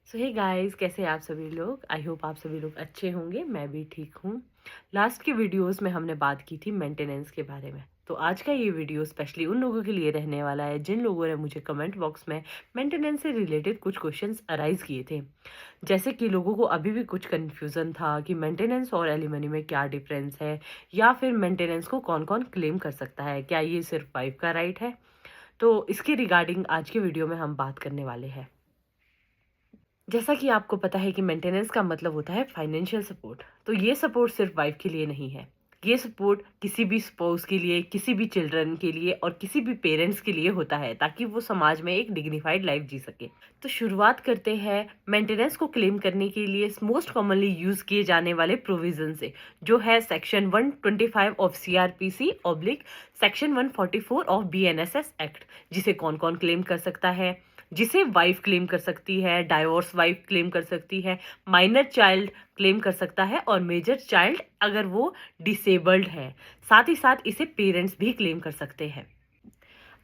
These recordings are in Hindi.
सो हे गाइस, कैसे हैं आप सभी लोग। आई होप आप सभी लोग अच्छे होंगे। मैं भी ठीक हूँ। लास्ट के वीडियोस में हमने बात की थी मेंटेनेंस के बारे में। तो आज का ये वीडियो स्पेशली उन लोगों के लिए रहने वाला है जिन लोगों ने मुझे कमेंट बॉक्स में मेंटेनेंस से रिलेटेड कुछ क्वेश्चंस अराइज किए थे। जैसे कि लोगों को अभी भी कुछ कन्फ्यूज़न था कि मेंटेनेंस और एलिमनी में क्या डिफरेंस है, या फिर मेंटेनेंस को कौन कौन क्लेम कर सकता है, क्या ये सिर्फ वाइफ का राइट है। तो इसके रिगार्डिंग आज के वीडियो में हम बात करने वाले हैं। जैसा कि आपको पता है कि मेंटेनेंस का मतलब होता है फाइनेंशियल सपोर्ट। तो ये सपोर्ट सिर्फ वाइफ के लिए नहीं है। ये सपोर्ट किसी भी स्पाउस के लिए, किसी भी चिल्ड्रन के लिए और किसी भी पेरेंट्स के लिए होता है, ताकि वो समाज में एक डिग्निफाइड लाइफ जी सके। तो शुरुआत करते हैं मेंटेनेंस को क्लेम करने के लिए मोस्ट कॉमनली यूज किए जाने वाले प्रोविजन से, जो है section 125 of CrPC oblique section 144 of BNSS act. जिसे कौन कौन क्लेम कर सकता है? जिसे वाइफ क्लेम कर सकती है, डाइवोर्स वाइफ क्लेम कर सकती है, माइनर चाइल्ड क्लेम कर सकता है, और मेजर चाइल्ड अगर वो डिसेबल्ड है। साथ ही साथ इसे पेरेंट्स भी क्लेम कर सकते हैं।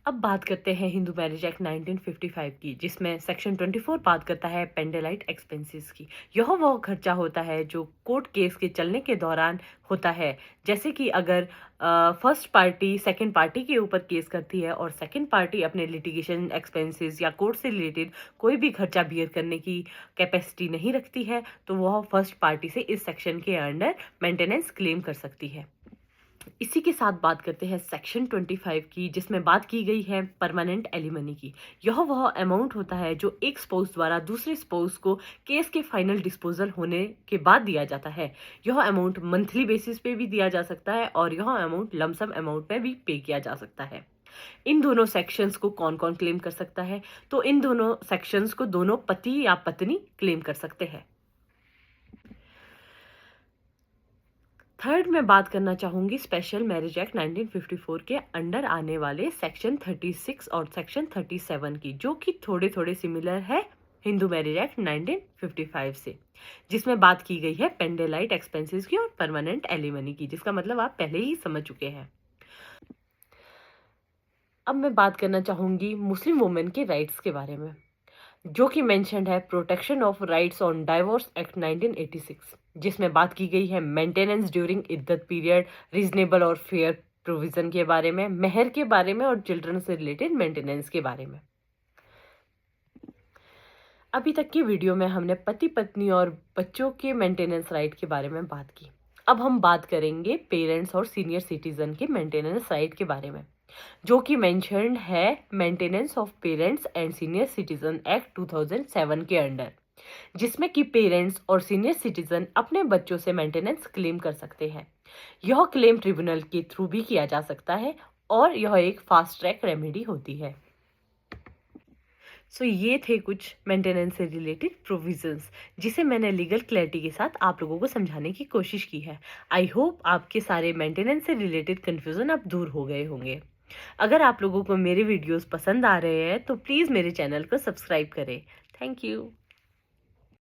अब बात करते हैं हिंदू मैरिज एक्ट 1955 की, जिसमें सेक्शन 24 बात करता है पेंडेलाइट एक्सपेंसेस की। यह वह खर्चा होता है जो कोर्ट केस के चलने के दौरान होता है। जैसे कि अगर फर्स्ट पार्टी सेकंड पार्टी के ऊपर केस करती है और सेकंड पार्टी अपने लिटिगेशन एक्सपेंसेस या कोर्ट से रिलेटेड कोई भी खर्चा बियर करने की कैपेसिटी नहीं रखती है, तो वह फर्स्ट पार्टी से इस सेक्शन के अंडर मेंटेनेंस क्लेम कर सकती है। इसी के साथ बात करते हैं सेक्शन 25 की, जिसमें बात की गई है परमानेंट एलिमनी की। यह वह अमाउंट होता है जो एक स्पाउस द्वारा दूसरे स्पाउस को केस के फाइनल डिस्पोजल होने के बाद दिया जाता है। यह अमाउंट मंथली बेसिस पे भी दिया जा सकता है और यह अमाउंट लमसम अमाउंट में भी पे किया जा सकता है। इन दोनों सेक्शंस को कौन कौन क्लेम कर सकता है? तो इन दोनों सेक्शंस को दोनों पति या पत्नी क्लेम कर सकते हैं। थर्ड में बात करना चाहूंगी स्पेशल मैरिज एक्ट 1954 के अंडर आने वाले सेक्शन 36 और सेक्शन 37 की, जो कि थोड़े थोड़े सिमिलर है हिंदू मैरिज एक्ट 1955 से, जिसमें बात की गई है पेंडेलाइट एक्सपेंसेस की और परमानेंट एलिमनी की, जिसका मतलब आप पहले ही समझ चुके हैं। अब मैं बात करना चाहूंगी मुस्लिम वुमेन के राइट्स के बारे में, जो कि मेंशन्ड है protection of rights on divorce act 1986, जिसमें बात की गई है मेंटेनेंस ड्यूरिंग इद्दत पीरियड, रीजनेबल और फेयर प्रोविजन के बारे में, मेहर के बारे में और चिल्ड्रन से रिलेटेड मेंटेनेंस के बारे में। अभी तक की वीडियो में हमने पति पत्नी और बच्चों के मेंटेनेंस राइट के बारे में बात की। अब हम बात करेंगे पेरेंट्स और सीनियर सिटीजन के मेंटेनेंस राइट के बारे में, जो कि मेंशन्ड है maintenance of parents and senior citizen act 2007 के अंडर, जिसमें कि पेरेंट्स और सीनियर सिटीजन अपने बच्चों से मेंटेनेंस क्लेम कर सकते हैं। यह क्लेम ट्रिब्यूनल के थ्रू भी किया जा सकता है और यह एक फास्ट ट्रैक रेमेडी होती है। सो ये थे कुछ मेंटेनेंस से रिलेटेड प्रोविजंस, जिसे मैंने लीगल क्लैरिटी के साथ आप लोगों को समझाने की कोशिश की है। आई होप आपके सारे मेंटेनेंस से रिलेटेड कन्फ्यूजन अब दूर हो गए होंगे। अगर आप लोगों को मेरे वीडियोस पसंद आ रहे हैं तो प्लीज़ मेरे चैनल को सब्सक्राइब करें। Thank you.